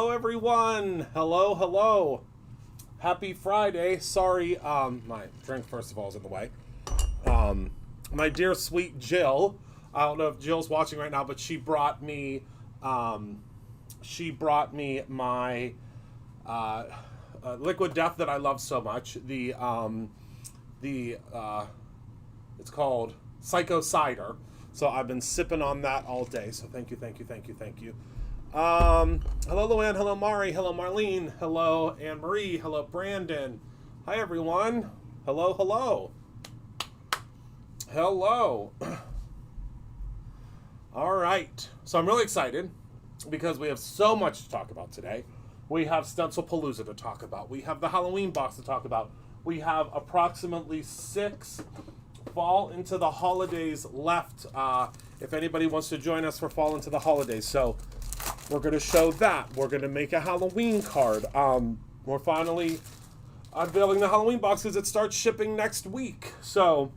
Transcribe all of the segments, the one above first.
Hello, everyone. Hello, hello. Happy Friday. Sorry, my drink, first of all, is in the way. My dear sweet Jill, I don't know if Jill's watching right now, but she brought me my liquid death that I love so much. It's called Psycho Cider. So I've been sipping on that all day. So thank you. Hello, Luann. Hello, Mari. Hello, Marlene. Hello, Anne-Marie. Hello, Brandon. Hi, everyone. Hello. All right. So I'm really excited because we have so much to talk about today. We have Stencilpalooza to talk about. We have the Halloween box to talk about. We have approximately 6 Fall into the Holidays left. If anybody wants to join us for Fall into the Holidays. So we're going to show that. We're going to make a Halloween card. We're finally unveiling the Halloween box because it starts shipping next week. So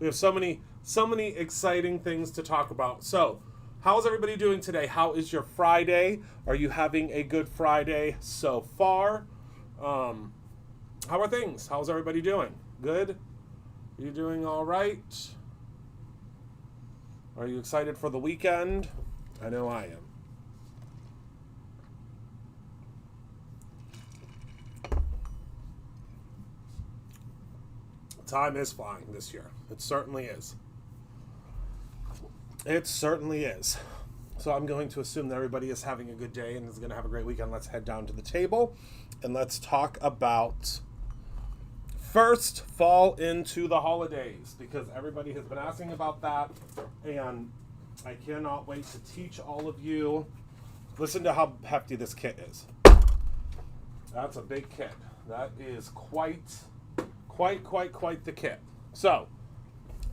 we have so many exciting things to talk about. So how's everybody doing today? How is your Friday? Are you having a good Friday so far? How are things? How's everybody doing? Good? Are you doing all right? Are you excited for the weekend? I know I am. Time is flying this year. It certainly is. It certainly is. So I'm going to assume that everybody is having a good day and is going to have a great weekend. Let's head down to the table and let's talk about first Fall into the Holidays, because everybody has been asking about that and I cannot wait to teach all of you. Listen to how hefty this kit is. That's a big kit. That is quite the kit. So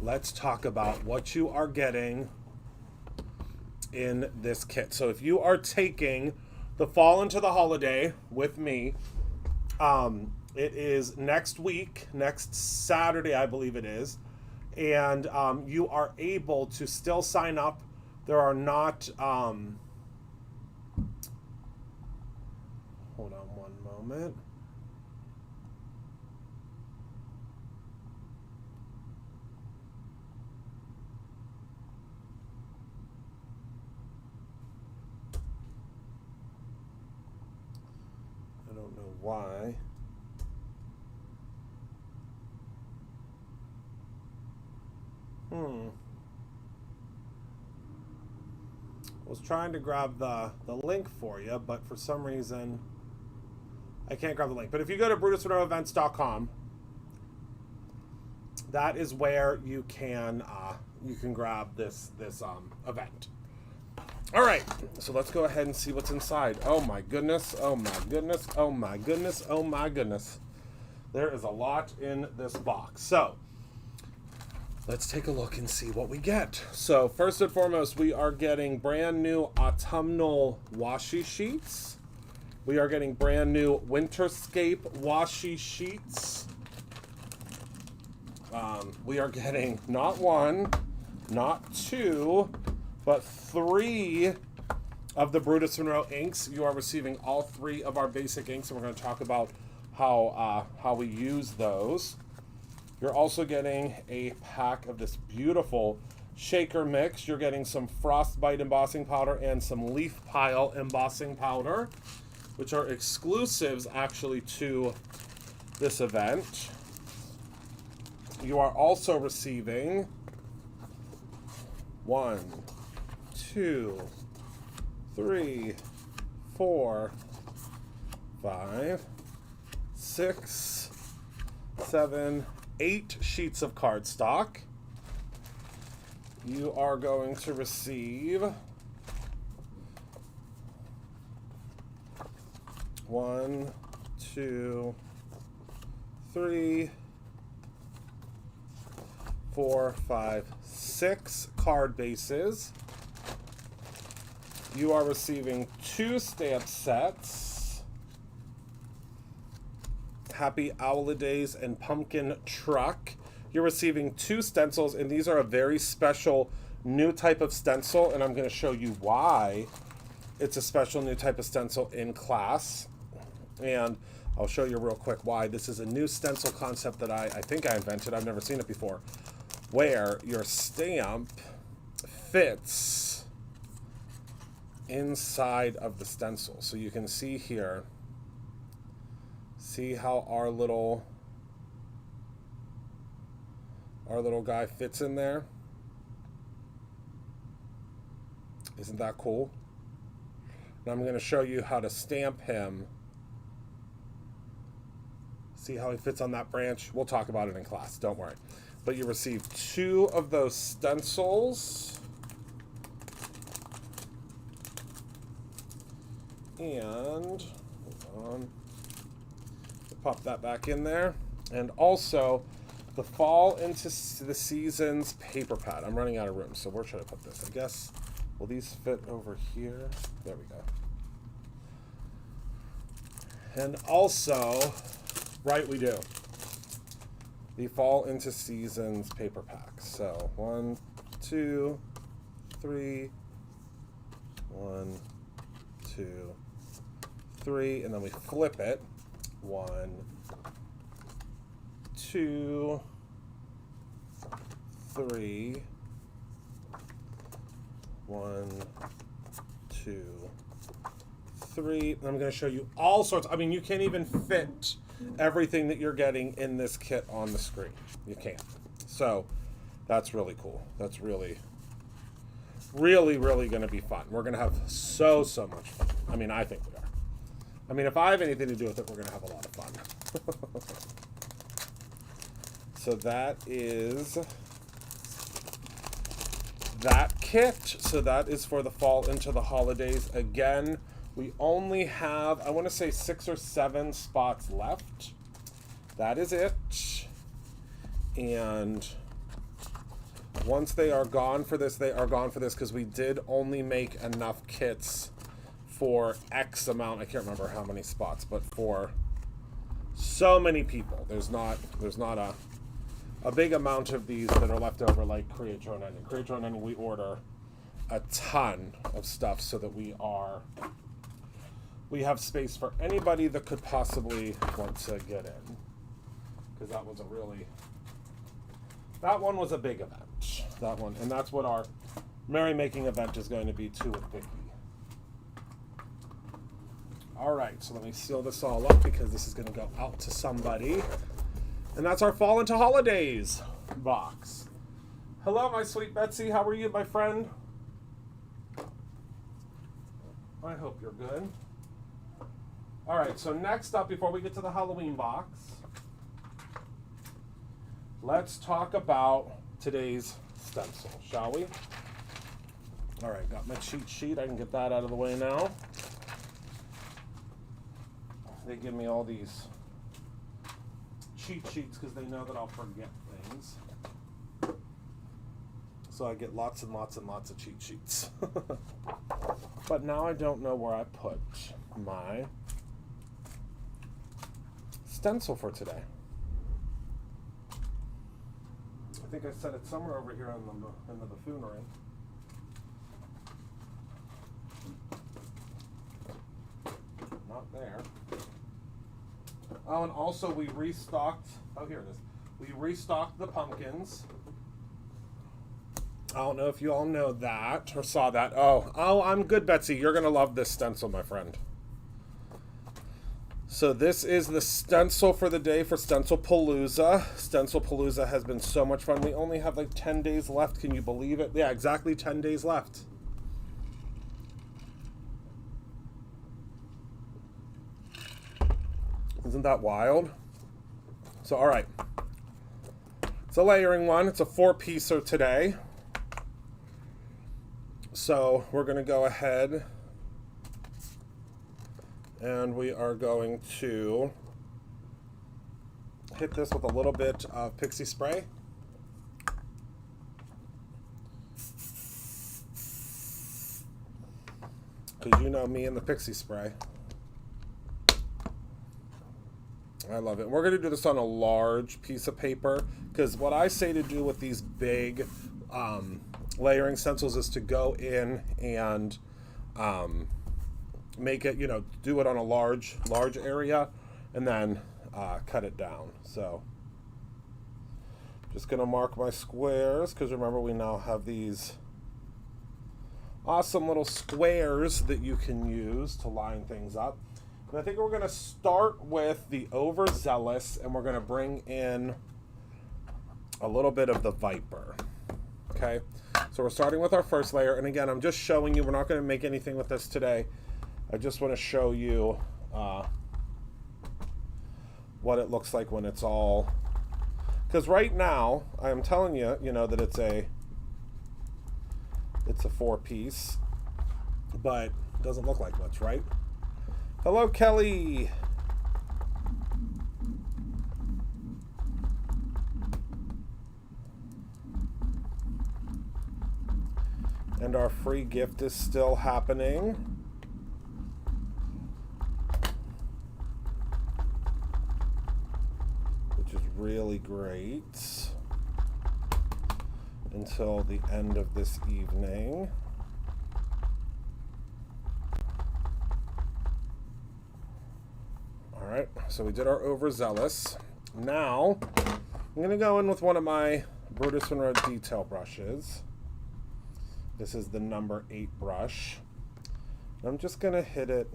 let's talk about what you are getting in this kit. So if you are taking the Fall into the Holiday with me, it is next week, next Saturday, I believe it is. And you are able to still sign up. There are not, hold on one moment. I don't know why. I was trying to grab the link for you, but for some reason I can't grab the link. But if you go to brutusmonroeevents.com, that is where you can grab this event. All right, so let's go ahead and see what's inside. Oh my goodness! There is a lot in this box. So let's take a look and see what we get. So first and foremost, we are getting brand new autumnal washi sheets. We are getting brand new Winterscape washi sheets. We are getting not 1, not 2, but 3 of the Brutus Monroe inks. You are receiving all 3 of our basic inks, and we're going to talk about how we use those. You're also getting a pack of this beautiful shaker mix. You're getting some Frostbite embossing powder and some Leaf Pile embossing powder, which are exclusives actually to this event. You are also receiving 1, 2, 3, 4, 5, 6, 7, 8 sheets of cardstock. You are going to receive 1, 2, 3, 4, 5, 6 card bases. You are receiving 2 stamp sets. Happy Holidays and Pumpkin Truck. You're receiving 2 stencils, and these are a very special new type of stencil, and I'm going to show you why it's a special new type of stencil in class. And I'll show you real quick why. This is a new stencil concept that I think I invented. I've never seen it before. Where your stamp fits inside of the stencil. So you can see here, see how our little guy fits in there? Isn't that cool? And I'm going to show you how to stamp him. See how he fits on that branch? We'll talk about it in class, don't worry. But you receive 2 of those stencils. And, hold on, pop that back in there. And also, the Fall into the Seasons paper pad. I'm running out of room, so where should I put this? I guess, will these fit over here? There we go. And also, right, we do. The Fall into Seasons paper pack. So 1, 2, 3, 1, 2, 3, and then we flip it. 1, 2, 3, 1, 2, 3. I'm going to show you all sorts. I mean, you can't even fit everything that you're getting in this kit on the screen. You can't. So that's really cool. That's really going to be fun. We're going to have so much fun. I mean, I think we are. I mean, if I have anything to do with it, we're going to have a lot of fun. So that is that kit. So that is for the fall into the holidays. Again, we only have, I want to say 6 or 7 spots left. That is it. And once they are gone for this, they are gone for this, because we did only make enough kits for X amount. I can't remember how many spots, but for so many people. There's not a big amount of these that are left over, like Create Your Own Ending. Create Your Own Ending, we order a ton of stuff so that we have space for anybody that could possibly want to get in. Because that one was a big event. That one, and that's what our Merry Making event is going to be too with Vicky. All right, so let me seal this all up because this is going to go out to somebody. And that's our Fall into Holidays box. Hello, my sweet Betsy. How are you, my friend? I hope you're good. All right, so next up, before we get to the Halloween box, let's talk about today's stencil, shall we? All right, got my cheat sheet. I can get that out of the way now. They give me all these cheat sheets because they know that I'll forget things. So I get lots and lots and lots of cheat sheets. But now I don't know where I put my stencil for today. I think I set it somewhere over here in the buffoonery. Not there. Oh, and also we restocked, oh, here it is. We restocked the pumpkins. I don't know if you all know that or saw that. Oh, I'm good, Betsy. You're going to love this stencil, my friend. So this is the stencil for the day for Stencilpalooza. Stencilpalooza has been so much fun. We only have like 10 days left. Can you believe it? Yeah, exactly 10 days left. Isn't that wild? So, all right. It's a layering one. It's a 4-piecer today. So we're going to go ahead and we are going to hit this with a little bit of pixie spray. Because you know me and the pixie spray. I love it. We're going to do this on a large piece of paper, because what I say to do with these big layering stencils is to go in and make it, you know, do it on a large area, and then cut it down. So just gonna mark my squares, because remember we now have these awesome little squares that you can use to line things up. And I think we're gonna start with the overzealous, and we're gonna bring in a little bit of the viper. Okay, so we're starting with our first layer, and again, I'm just showing you, we're not going to make anything with this today. I just want to show you what it looks like when it's all, because right now I am telling you, you know, that it's a 4-piece, but it doesn't look like much, right? Hello, Kelly. And our free gift is still happening. Which is really great. Until the end of this evening. Alright, so we did our overzealous. Now, I'm going to go in with one of my Brutus Monroe detail brushes. This is the number 8 brush. I'm just going to hit it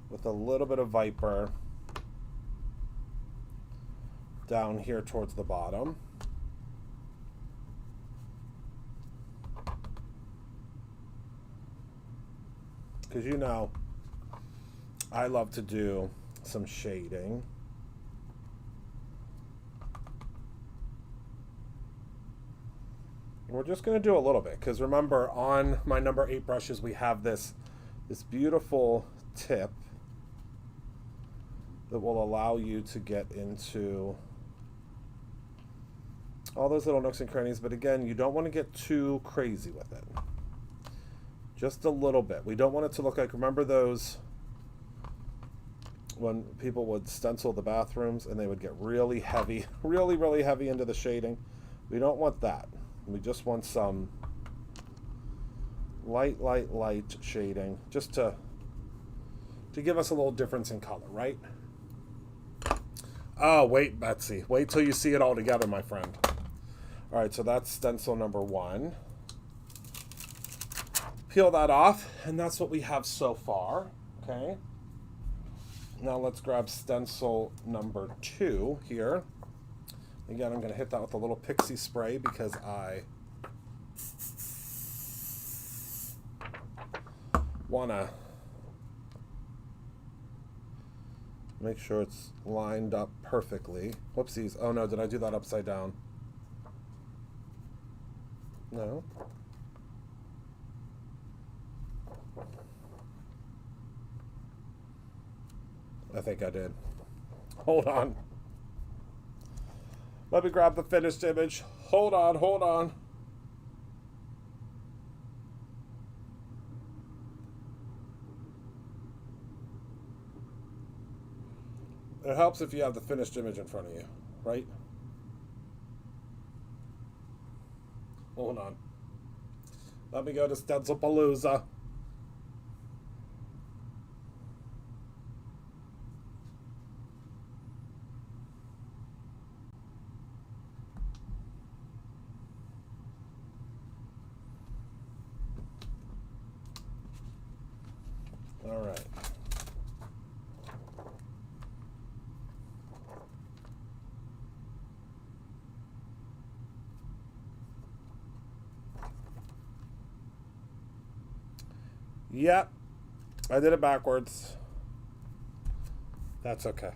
with a little bit of viper down here towards the bottom. Because you know, I love to do some shading. We're just going to do a little bit, because remember, on my number 8 brushes we have this beautiful tip that will allow you to get into all those little nooks and crannies, but again, you don't want to get too crazy with it. Just a little bit. We don't want it to look like, remember those when people would stencil the bathrooms and they would get really heavy, really heavy into the shading? We don't want that. We just want some light shading, just to give us a little difference in color, right? Oh, wait, Betsy. Wait till you see it all together, my friend. All right, so that's stencil number 1. Peel that off, and that's what we have so far, okay? Now let's grab stencil number 2 here. Again, I'm going to hit that with a little pixie spray because I want to make sure it's lined up perfectly. Whoopsies. Oh no, did I do that upside down? No. I think I did. Hold on. Let me grab the finished image. Hold on. It helps if you have the finished image in front of you, right? Hold on. Let me go to Stencilpalooza. All right. Yep, I did it backwards. That's okay.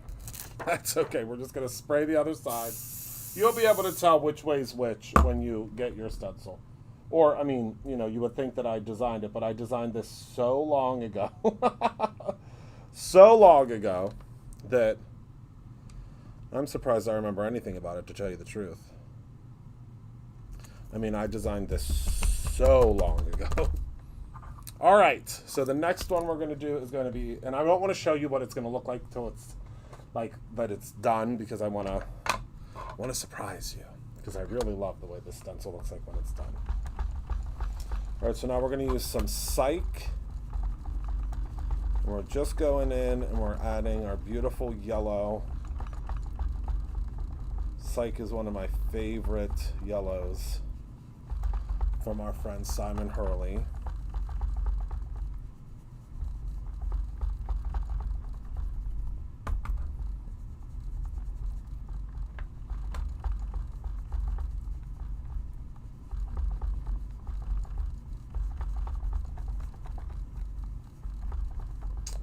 That's okay. We're just going to spray the other side. You'll be able to tell which way's which when you get your stencil. Or, I mean, you know, you would think that I designed it, but I designed this so long ago. So long ago that I'm surprised I remember anything about it, to tell you the truth. I mean, I designed this so long ago. All right, so the next one we're going to do is going to be, and I don't want to show you what it's going to look like till it's like that it's done, because I want to surprise you, because I really love the way this stencil looks like when it's done. All right, so now we're going to use some Psych We're just going in and we're adding our beautiful yellow. Psych is one of my favorite yellows from our friend Simon Hurley.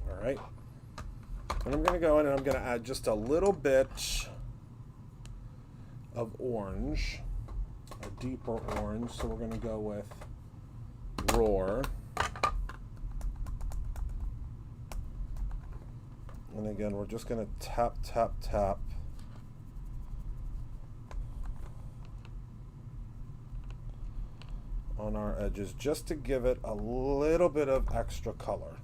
All right. And I'm going to go in and I'm going to add just a little bit of orange, a deeper orange. So we're going to go with Roar. And again, we're just going to tap, tap, tap. On our edges just to give it a little bit of extra color.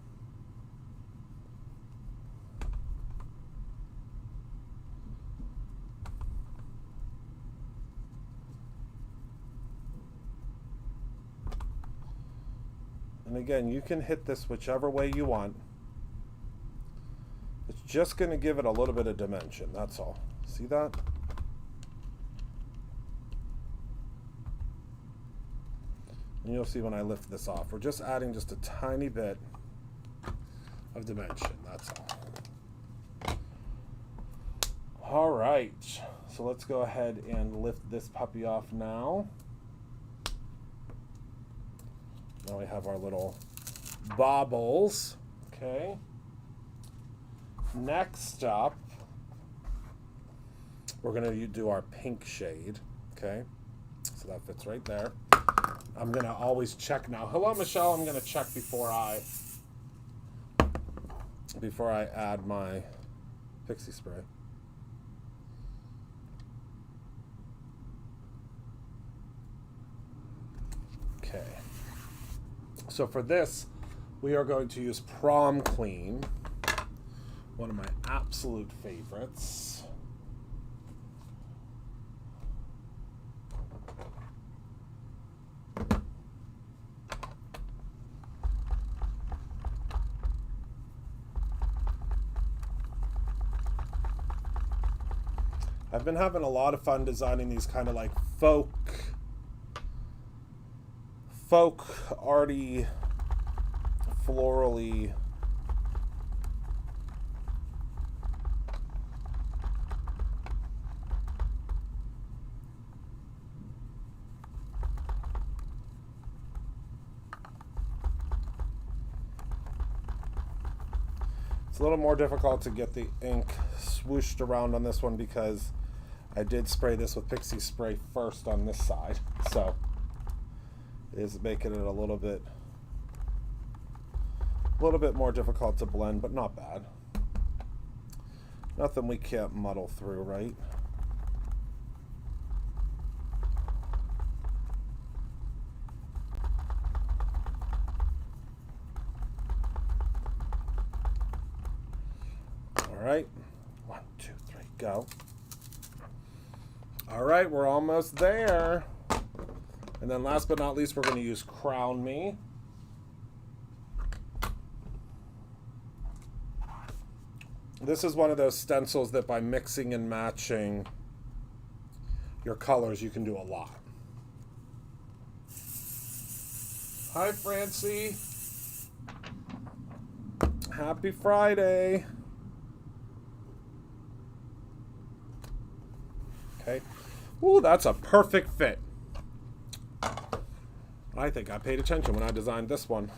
And again, you can hit this whichever way you want. It's just going to give it a little bit of dimension, that's all. See that? And you'll see when I lift this off. We're just adding just a tiny bit of dimension, that's all. All right, so let's go ahead and lift this puppy off now. Now we have our little baubles, okay. Next up, we're gonna do our pink shade, okay. So that fits right there. I'm gonna always check now. Hello, Michelle. I'm gonna check before I add my pixie spray. Okay. So for this, we are going to use Prom Clean, one of my absolute favorites. I've been having a lot of fun designing these kind of like folk arty, florally it's a little more difficult to get the ink swooshed around on this one because I did spray this with pixie spray first on this side, so it is making it a little bit more difficult to blend, but not bad. Nothing we can't muddle through, right? All right, 1, 2, 3, go. All right, we're almost there. And then last but not least, we're going to use Crown Me. This is one of those stencils that by mixing and matching your colors, you can do a lot. Hi, Francie. Happy Friday. Okay. Ooh, that's a perfect fit. I think I paid attention when I designed this one.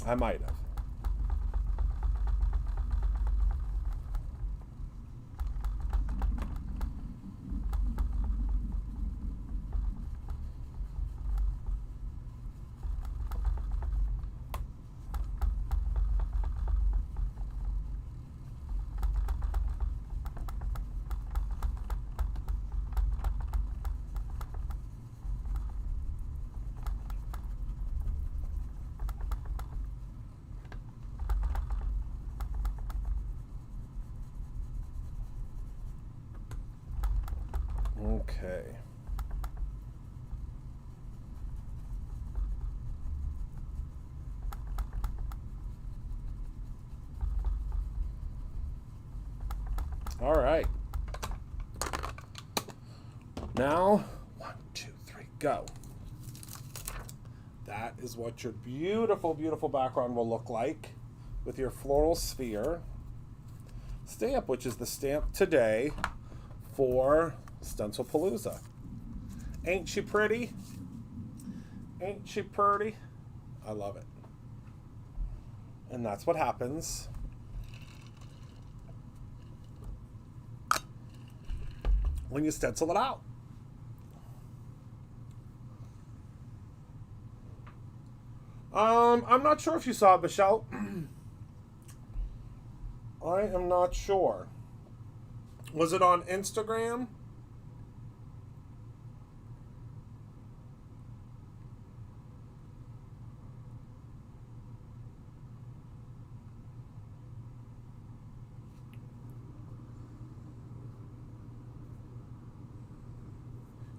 I might have. Okay. All right. Now, 1, 2, 3, go. That is what your beautiful, beautiful background will look like with your floral sphere stamp, which is the stamp today for Stencilpalooza. Ain't she pretty? Ain't she pretty? I love it. And that's what happens when you stencil it out. I'm not sure if you saw it, Michelle. I am not sure. Was it on Instagram?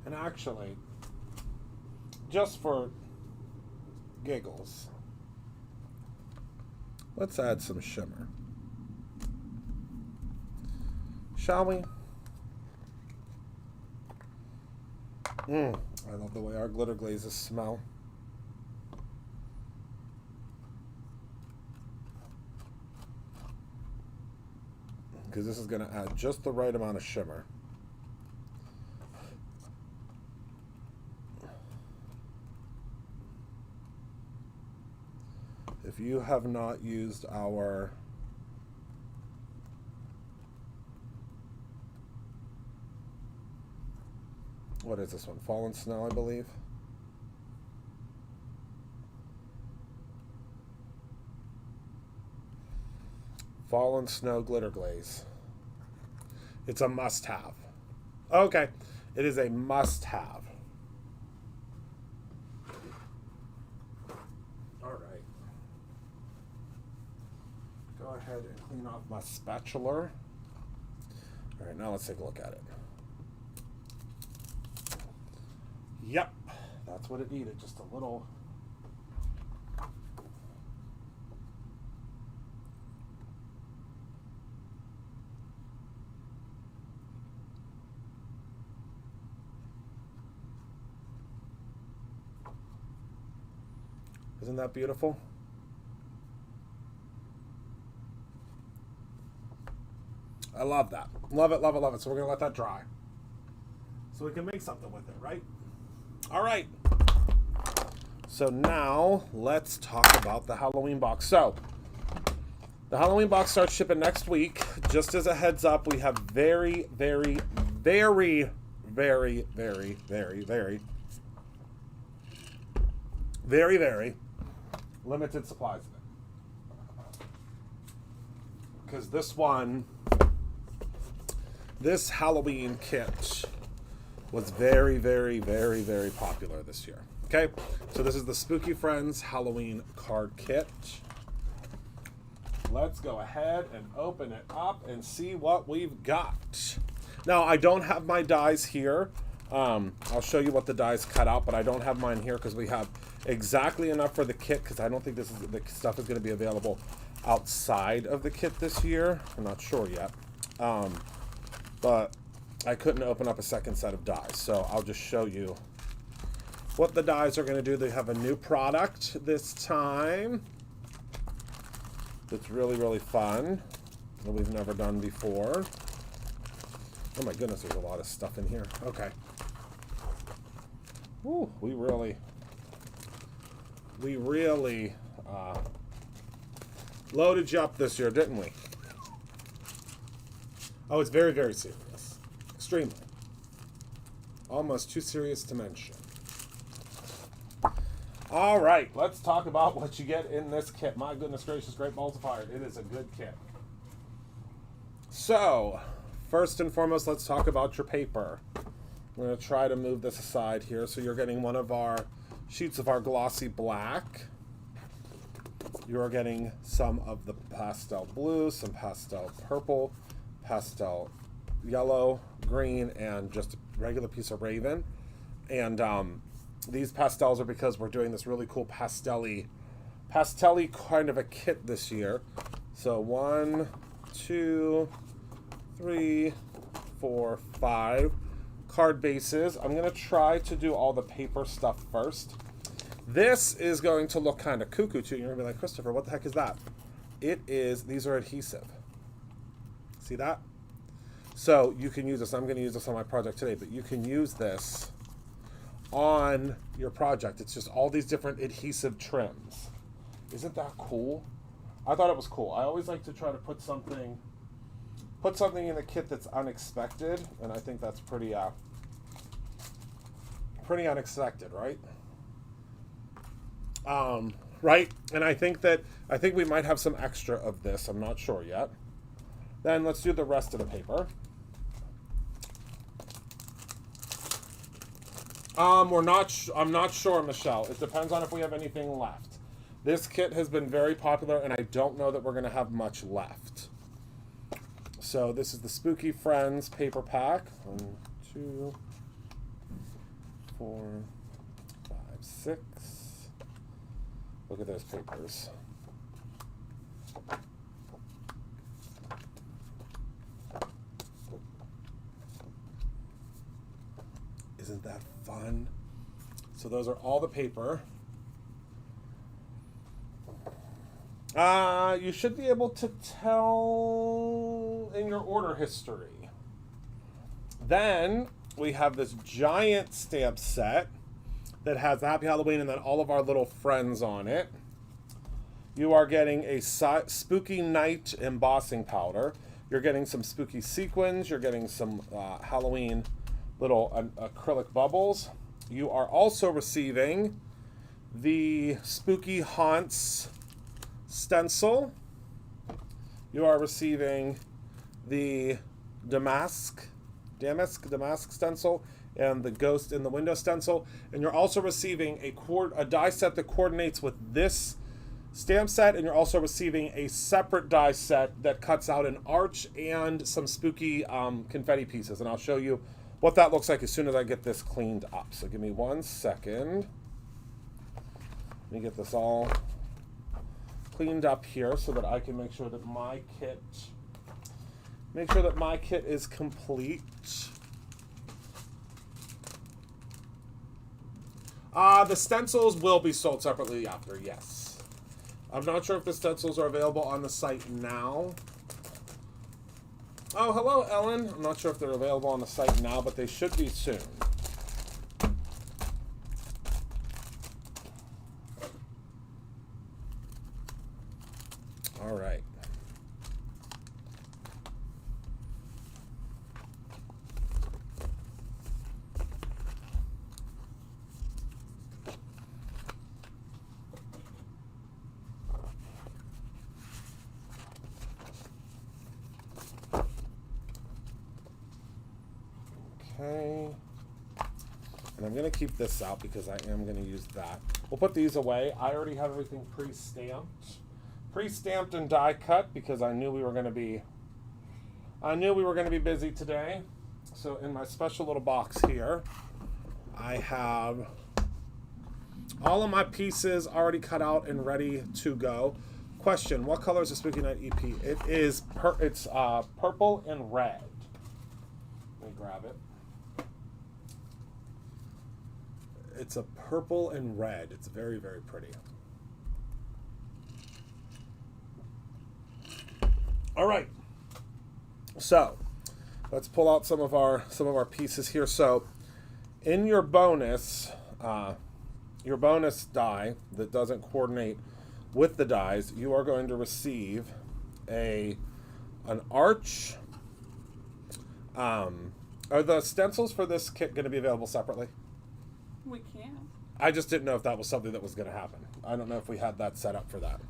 And actually, just for giggles, let's add some shimmer. Shall we? I love the way our glitter glazes smell. Because this is going to add just the right amount of shimmer. If you have not used our what is this one? Fallen Snow, I believe. Fallen Snow glitter glaze. It's a must-have. Okay, it is a must-have. Go ahead and clean off my spatula. All right, now let's take a look at it. Yep, that's what it needed, just a little. Isn't that beautiful? I love that. Love it, love it, love it. So we're going to let that dry so we can make something with it, right? All right. So now let's talk about the Halloween box. So the Halloween box starts shipping next week. Just as a heads up, we have very, very, very, very, very, very, very, very, very limited supplies of it. Because this Halloween kit was very, very, very, very popular this year. Okay, so this is the Spooky Friends Halloween card kit. Let's go ahead and open it up and see what we've got. Now, I don't have my dies here. I'll show you what the dies cut out, but I don't have mine here because we have exactly enough for the kit, because I don't think the stuff is going to be available outside of the kit this year. I'm not sure yet. But I couldn't open up a second set of dies, so I'll just show you what the dies are going to do. They have a new product this time that's really, really fun that we've never done before. Oh my goodness, there's a lot of stuff in here. Okay. Ooh, we really loaded you up this year, didn't we? Oh, it's very, very serious. Extremely. Almost too serious to mention. All right, let's talk about what you get in this kit. My goodness gracious, great balls of fire. It is a good kit. So, first and foremost, let's talk about your paper. I'm going to try to move this aside here. So you're getting one of our sheets of our glossy black. You're getting some of the pastel blue, some pastel purple, pastel yellow, green, and just a regular piece of raven. And these pastels are because we're doing this really cool pastel-y kind of a kit this year. So 1, 2, 3, 4, 5 card bases. I'm going to try to do all the paper stuff first. This is going to look kind of cuckoo to you. You're going to be like, Christopher, what the heck is that? It is, these are adhesive. See that? So you can use this. I'm going to use this on my project today, but you can use this on your project. It's just all these different adhesive trims. Isn't that cool? I thought it was cool. I always like to try to put something in the kit that's unexpected, and I think that's pretty unexpected, right? Right? And I think we might have some extra of this. I'm not sure yet. Then let's do the rest of the paper. I'm not sure, Michelle. It depends on if we have anything left. This kit has been very popular, and I don't know that we're going to have much left. So this is the Spooky Friends paper pack. 1, 2, 4, 5, 6. Look at those papers. Isn't that fun? So those are all the paper. You should be able to tell in your order history. Then we have this giant stamp set that has the Happy Halloween and then all of our little friends on it. You are getting a Spooky Night embossing powder. You're getting some spooky sequins. You're getting some Halloween little acrylic bubbles. You are also receiving the Spooky Haunts stencil. You are receiving the Damask stencil and the Ghost in the Window stencil, and you're also receiving a die set that coordinates with this stamp set, and you're also receiving a separate die set that cuts out an arch and some spooky confetti pieces, and I'll show you what that looks like as soon as I get this cleaned up. So give me 1 second. Let me get this all cleaned up here so that I can make sure that my kit is complete. The stencils will be sold separately after, yes. I'm not sure if the stencils are available on the site now. Oh, hello, Ellen. I'm not sure if they're available on the site now, but they should be soon. All right. Okay, and I'm going to keep this out because I am going to use that. We'll put these away. I already have everything pre-stamped and die cut because I knew we were going to be busy today. So in my special little box here, I have all of my pieces already cut out and ready to go. Question: what color is the Spooky Night EP? It is purple and red. Let me grab it. It's a purple and red. It's very, very pretty. All right. So let's pull out some of our pieces here. So in your bonus die that doesn't coordinate with the dies, you are going to receive an arch. Are the stencils for this kit going to be available separately? We can. I just didn't know if that was something that was going to happen. I don't know if we had that set up for that.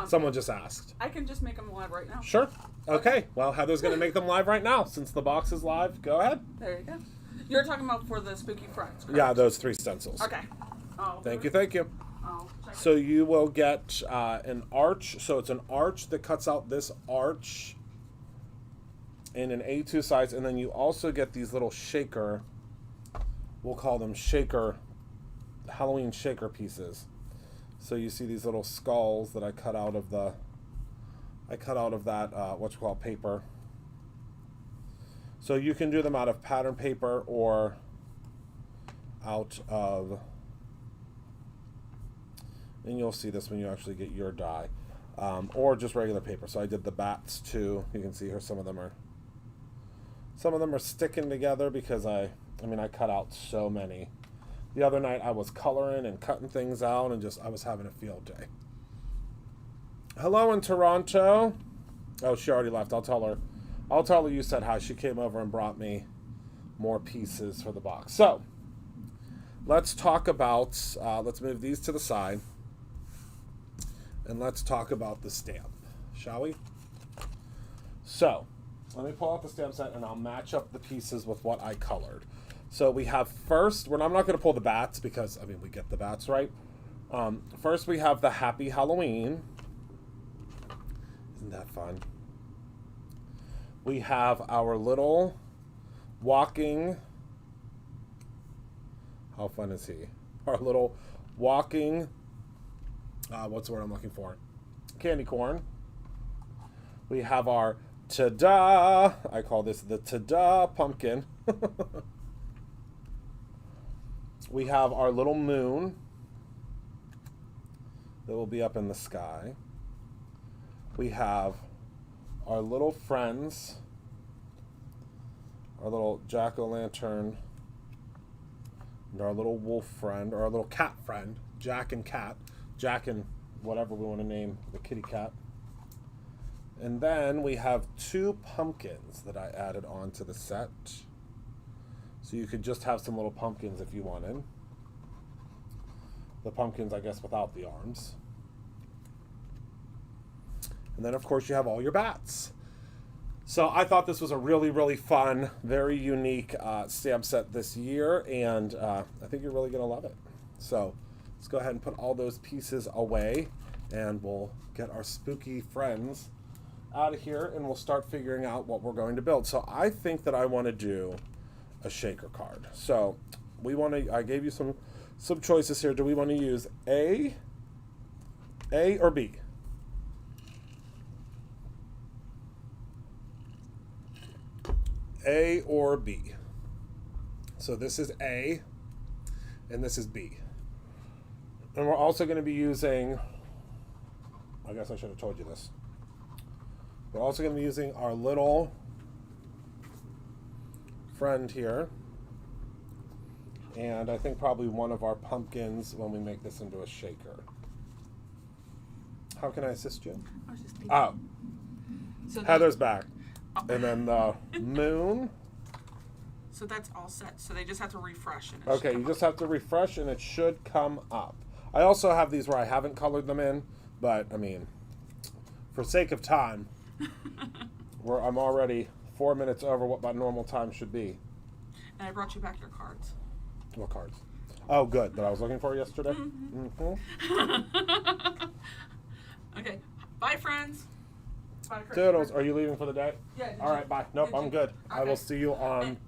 Someone just asked. I can just make them live right now. Sure. Okay. Well, Heather's going to make them live right now since the box is live. Go ahead. There you go. You're talking about for the Spooky Friends, correct? Yeah, those 3 stencils. Okay. Thank you. I'll check So you will get an arch. So it's an arch that cuts out this arch in an A2 size, and then you also get these little shaker. We'll call them Halloween shaker pieces. So you see these little skulls that I cut out of that paper. So you can do them out of pattern paper or out of, and you'll see this when you actually get your die, or just regular paper. So I did the bats too. You can see here some of them are sticking together because I cut out so many. The other night I was coloring and cutting things out and I was having a field day. Hello in Toronto. Oh, she already left. I'll tell her you said hi. She came over and brought me more pieces for the box. So let's talk about, let's move these to the side and let's talk about the stamp, shall we? So let me pull out the stamp set and I'll match up the pieces with what I colored. So we have first, I'm not going to pull the bats because, we get the bats, right? First we have the Happy Halloween. Isn't that fun? We have our little walking, how fun is he? Our little walking, what's the word I'm looking for? Candy corn. We have our ta-da, I call this the ta-da pumpkin. We have our little moon that will be up in the sky. We have our little friends, our little jack-o'-lantern, and our little wolf friend, or our little cat friend, Jack and Cat, Jack and whatever we want to name the kitty cat. And then we have 2 pumpkins that I added onto the set. So you could just have some little pumpkins if you wanted. The pumpkins, I guess, without the arms. And then, of course, you have all your bats. So I thought this was a really, really fun, very unique stamp set this year, and I think you're really going to love it. So let's go ahead and put all those pieces away, and we'll get our spooky friends out of here, and we'll start figuring out what we're going to build. So I think that I want to do a shaker card. So I gave you some choices here. Do we want to use A or B? A or B. So this is A and this is B. And we're also going to be using, I guess I should have told you this. We're also going to be using our little friend here. And I think probably one of our pumpkins when we make this into a shaker. How can I assist you? I was just thinking. Oh. So Heather's back. And then the moon. So that's all set. So they just have to refresh. And Okay, you just have to refresh and it should come up. I also have these where I haven't colored them in, but for sake of time, I'm already 4 minutes over what my normal time should be. And I brought you back your cards. What cards? Oh, good. That I was looking for yesterday? Mm-hmm. Okay. Bye, friends. Bye, Chris. Toodles, are you leaving for the day? Yeah. All right, bye. Nope, I'm good. I will see you on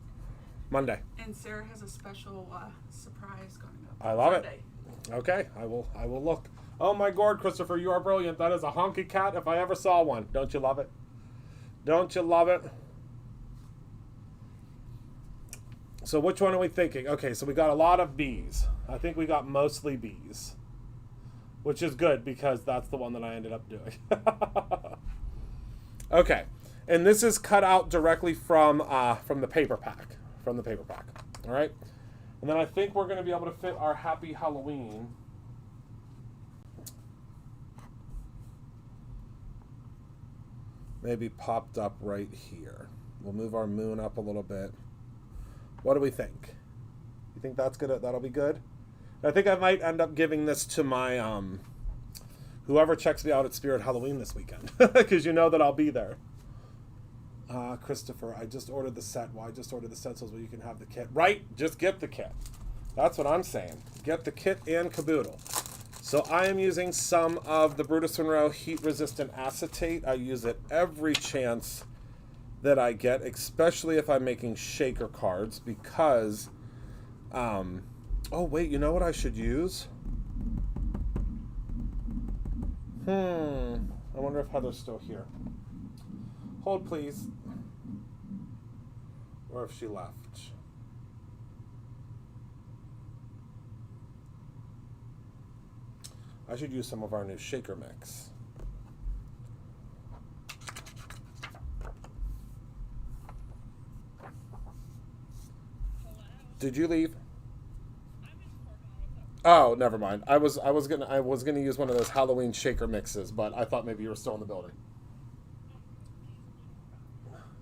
Monday. And Sarah has a special surprise coming up. I love Sunday. it. Okay, I will look. Oh my God, Christopher, you are brilliant. That is a honky cat if I ever saw one. Don't you love it? Don't you love it? So which one are we thinking? Okay, so we got a lot of B's. I think we got mostly B's, which is good because that's the one that I ended up doing. Okay, and this is cut out directly from the paper pack. All right, and then I think we're going to be able to fit our Happy Halloween. Maybe popped up right here. We'll move our moon up a little bit. What do we think? You think that'll be good? I think I might end up giving this to my whoever checks me out at Spirit Halloween this weekend, because you know that I'll be there. Christopher, I just ordered the set. Well, I just ordered the stencils where you can have the kit. Right? Just get the kit. That's what I'm saying. Get the kit and caboodle. So I am using some of the Brutus Monroe heat-resistant acetate. I use it every chance that I get, especially if I'm making shaker cards, because, oh wait, you know what I should use? I wonder if Heather's still here. Hold, please. Or if she left. I should use some of our new shaker mix. Did you leave? Oh, never mind. I was gonna use one of those Halloween shaker mixes, but I thought maybe you were still in the building.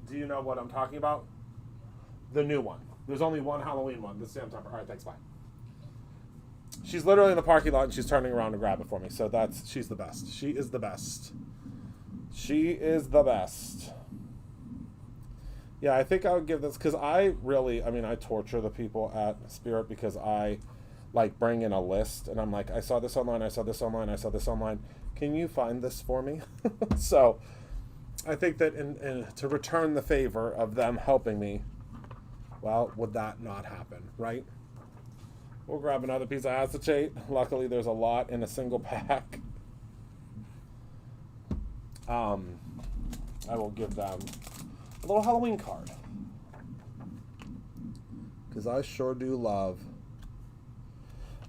Do you know what I'm talking about? The new one. There's only one Halloween one. This damn time. All right, thanks. Bye. She's literally in the parking lot and she's turning around to grab it for me. So she's the best. She is the best. She is the best. Yeah, I think I would give this because I torture the people at Spirit because I like bring in a list and I'm like, I saw this online, I saw this online, I saw this online. Can you find this for me? So I think that to return the favor of them helping me, well, would that not happen, right? We'll grab another piece of acetate. Luckily, there's a lot in a single pack. I will give them a little Halloween card. Because I sure do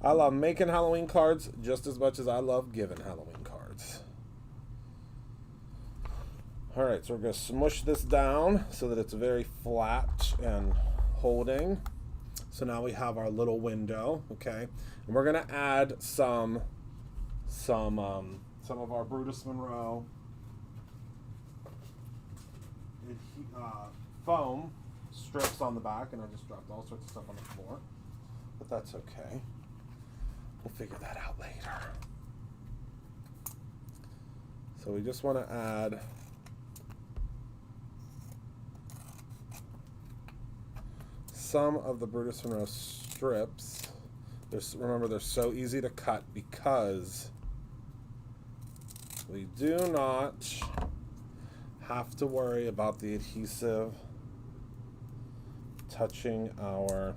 I love making Halloween cards just as much as I love giving Halloween cards. All right, so we're going to smush this down so that it's very flat and holding. So now we have our little window, okay? And we're going to add some of our Brutus Monroe foam strips on the back, and I just dropped all sorts of stuff on the floor. But that's okay. We'll figure that out later. So we just want to add some of the Brutus Monroe strips. Remember, they're so easy to cut because we do not have to worry about the adhesive touching our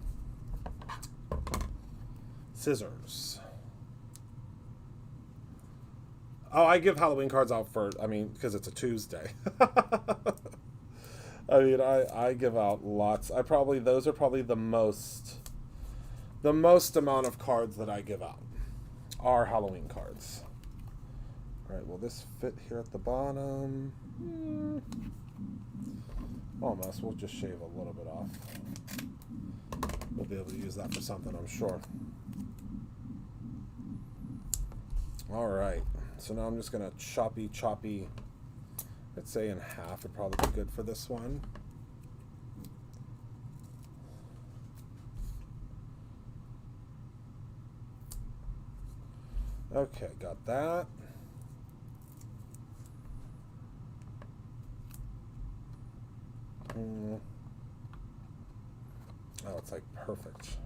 scissors. Oh, I give Halloween cards out because it's a Tuesday. I give out lots. Those are probably the most amount of cards that I give out are Halloween cards. All right, will this fit here at the bottom? Almost. We'll just shave a little bit off. We'll be able to use that for something, I'm sure. All right, so now I'm just gonna choppy, let's say in half would probably be good for this one. Okay, got that. Oh, it's like perfect.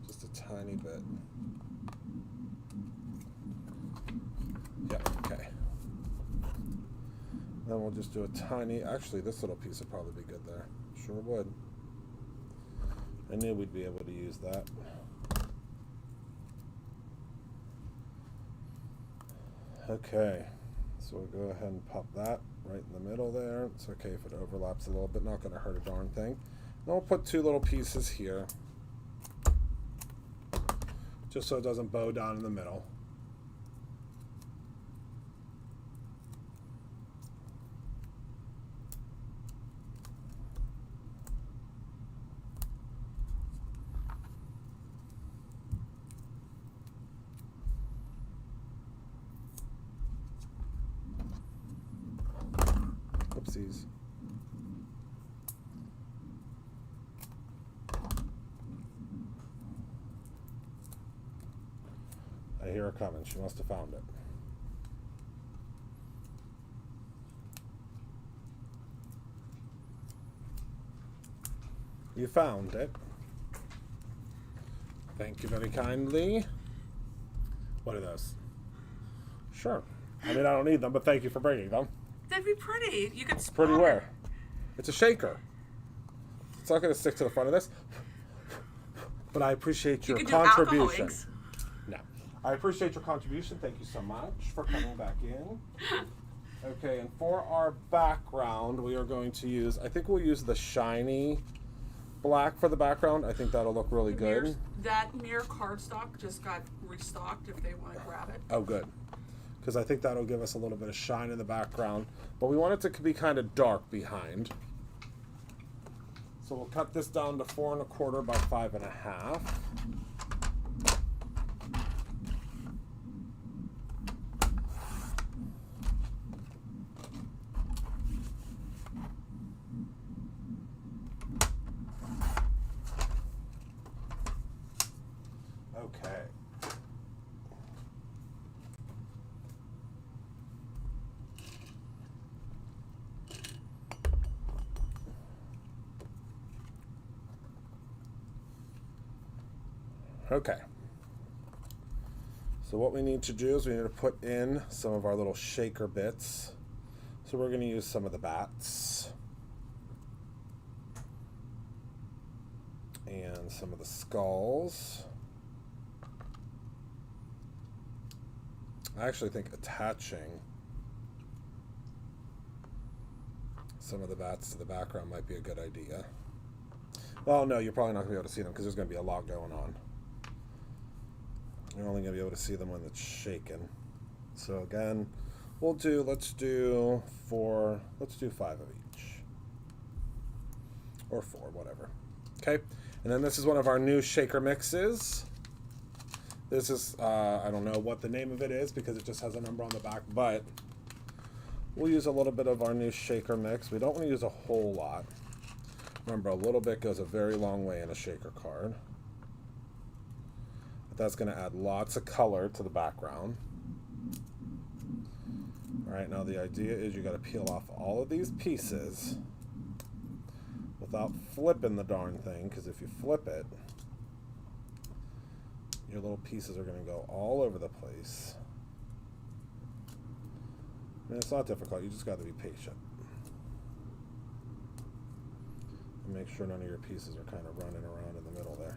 Just a tiny bit. Yeah, okay. Then we'll just do a tiny, actually this little piece would probably be good there. Sure would. I knew we'd be able to use that. Okay, so we'll go ahead and pop that right in the middle there. It's okay if it overlaps a little bit, not gonna hurt a darn thing. Then we'll put two little pieces here, just so it doesn't bow down in the middle. Oopsies. I hear her coming. She must have found it. You found it. Thank you very kindly. What are those? Sure. I mean, I don't need them, but thank you for bringing them. They'd be pretty. You could spot Pretty it. where? It's a shaker. It's not going to stick to the front of this. But I appreciate your You could do alcohol contribution. inks. No. I appreciate your contribution. Thank you so much for coming back in. Okay, and for our background, we are going to use, I think we'll use the shiny black for the background. I think that'll look really good. That mirror cardstock just got restocked if they want to grab it. Oh, good. Because I think that'll give us a little bit of shine in the background. But we want it to be kind of dark behind. So we'll cut this down to 4 1/4 by 5 1/2. Okay. Okay. So what we need to do is we need to put in some of our little shaker bits. So we're going to use some of the bats. And some of the skulls. I actually think attaching some of the bats to the background might be a good idea. Well, no, you're probably not going to be able to see them because there's going to be a lot going on. You're only going to be able to see them when it's shaken. So again, let's do 5 of each. Or 4, whatever. Okay, and then this is one of our new shaker mixes. This is, I don't know what the name of it is because it just has a number on the back, but we'll use a little bit of our new shaker mix. We don't want to use a whole lot. Remember, a little bit goes a very long way in a shaker card. But that's going to add lots of color to the background. All right, now the idea is you got to peel off all of these pieces without flipping the darn thing, because if you flip it, your little pieces are going to go all over the place. I mean, it's not difficult. You just got to be patient. And make sure none of your pieces are kind of running around in the middle there.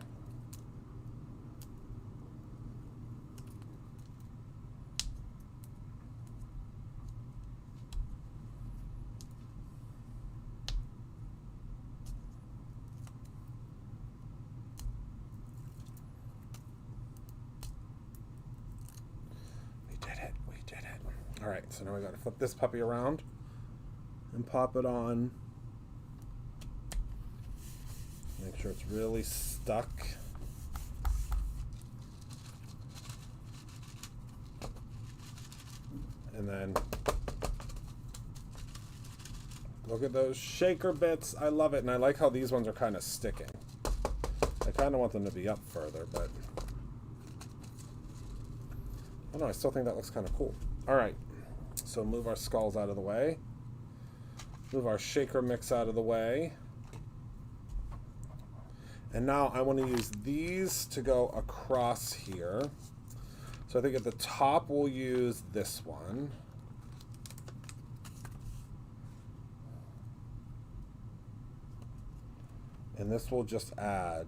All right, so now we got to flip this puppy around and pop it on. Make sure it's really stuck. And then look at those shaker bits. I love it, and I like how these ones are kind of sticking. I kind of want them to be up further, but I don't know, I still think that looks kind of cool. All right. So move our skulls out of the way. Move our shaker mix out of the way. And now I want to use these to go across here. So I think at the top we'll use this one. And this will just add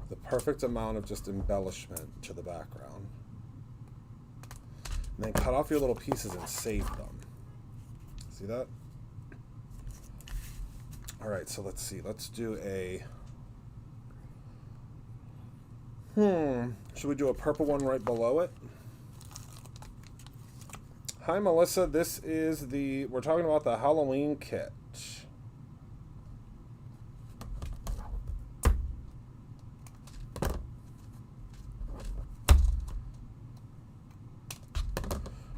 the perfect amount of just embellishment to the background. And then cut off your little pieces and save them. See that? All right, so let's see. Let's do a... Should we do a purple one right below it? Hi, Melissa. This is we're talking about the Halloween kit.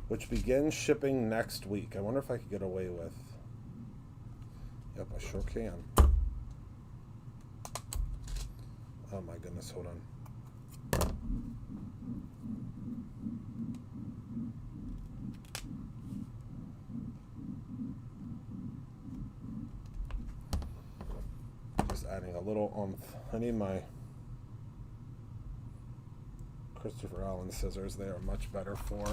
Which begins shipping next week. I wonder if I could get away with... Yep, I sure can. Oh my goodness, hold on. Just adding a little oomph. I need my Christopher Allen scissors. They are much better for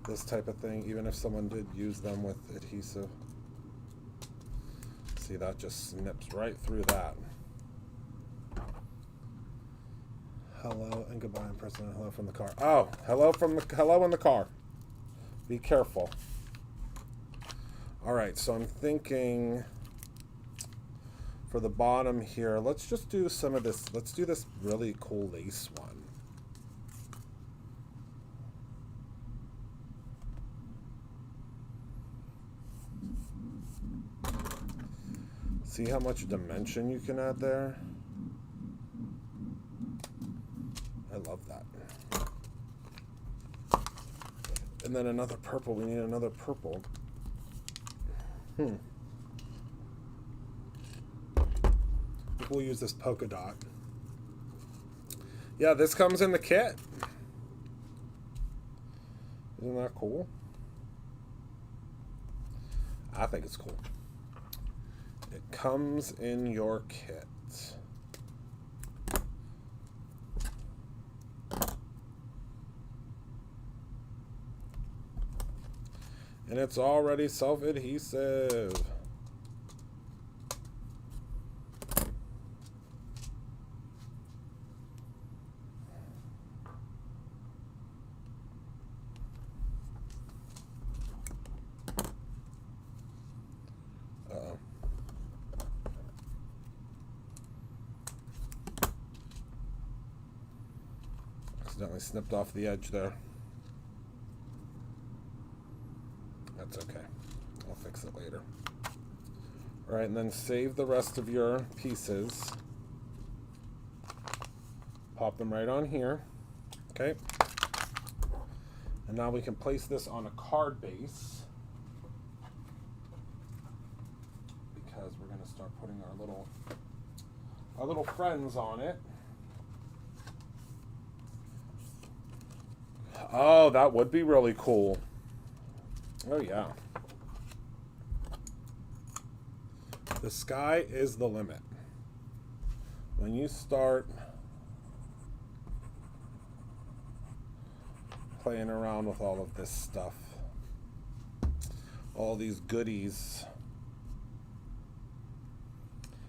this type of thing, even if someone did use them with adhesive. See, that just snips right through that. Hello and goodbye in person. Hello from the car. Oh, hello in the car. Be careful. All right, so I'm thinking for the bottom here, let's just do some of this. Let's do this really cool lace one. See how much dimension you can add there? I love that. And then another purple. We need another purple. I think we'll use this polka dot. Yeah, this comes in the kit. Isn't that cool? I think it's cool. It comes in your kit. And it's already self-adhesive. Uh-oh. Accidentally snipped off the edge there. That's okay. I'll fix it later. All right, and then save the rest of your pieces. Pop them right on here. Okay. And now we can place this on a card base, because we're going to start putting our little friends on it. Oh, that would be really cool. Oh, yeah. The sky is the limit. When you start playing around with all of this stuff, all these goodies.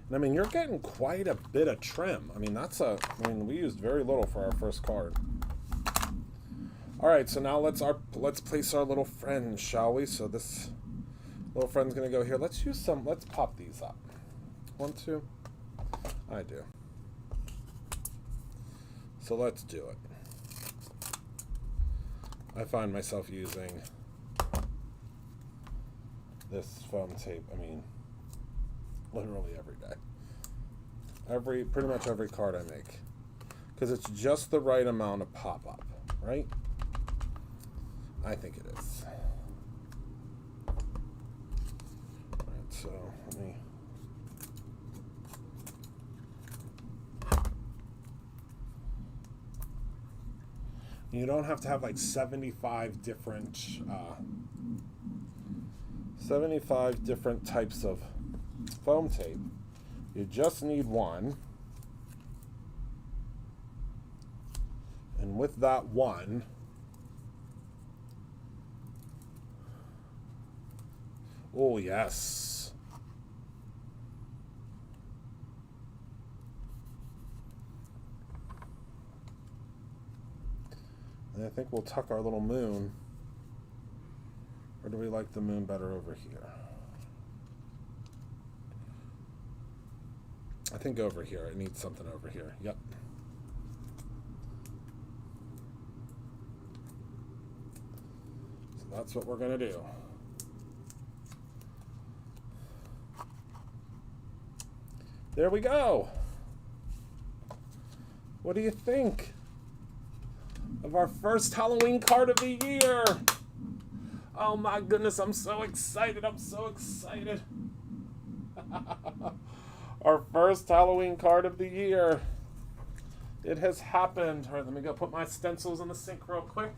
And I mean, you're getting quite a bit of trim. I mean, we used very little for our first card. All right, so now let's place our little friends, shall we? So this little friend's gonna go here. Let's pop these up. 1, 2. I do. So let's do it. I find myself using this foam tape, I mean, literally every day. Pretty much every card I make. Because it's just the right amount of pop-up, right? I think it is. Alright, so let me... You don't have to have like 75 different types of foam tape. You just need one. And with that one, oh, yes. And I think we'll tuck our little moon. Or do we like the moon better over here? I think over here. It needs something over here. Yep. So that's what we're going to do. There we go. What do you think of our first Halloween card of the year? Oh my goodness, I'm so excited. I'm so excited. Our first Halloween card of the year. It has happened. All right, let me go put my stencils in the sink real quick.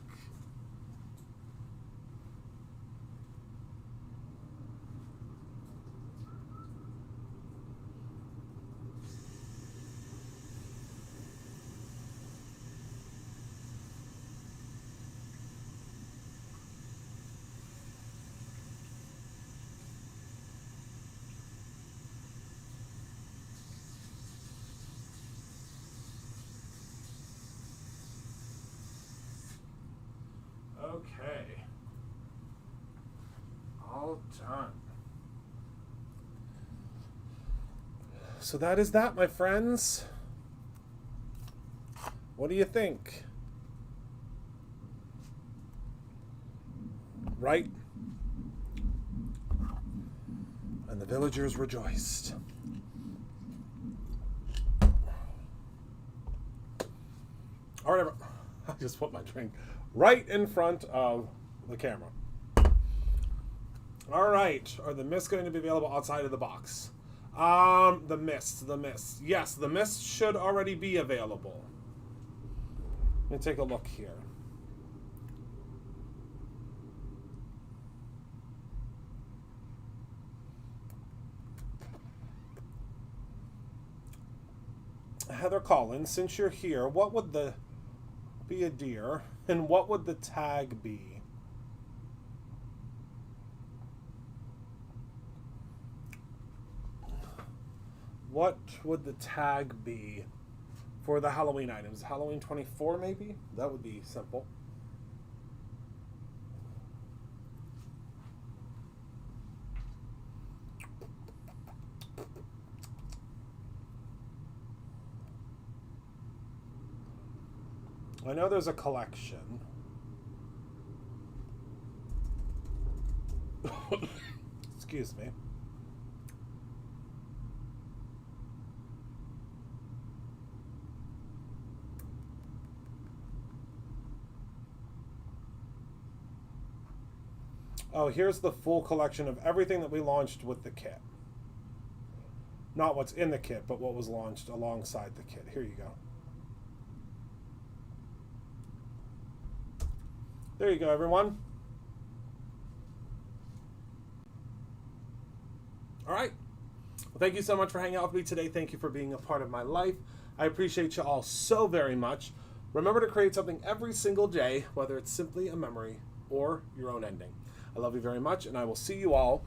Okay. All done. So that is that, my friends. What do you think? Right? And the villagers rejoiced. All right, I just put my drink right in front of the camera. All right, are the mists going to be available outside of the box? The mist. Yes, the mist should already be available. Let me take a look here. Heather Collins, since you're here, what would the be a deer, and what would the tag be? What would the tag be for the Halloween items? Halloween 24, maybe? That would be simple. I know there's a collection. Excuse me. Oh, here's the full collection of everything that we launched with the kit. Not what's in the kit, but what was launched alongside the kit. Here you go. There you go, everyone. All right. Well, thank you so much for hanging out with me today. Thank you for being a part of my life. I appreciate you all so very much. Remember to create something every single day, whether it's simply a memory or your own ending. I love you very much, and I will see you all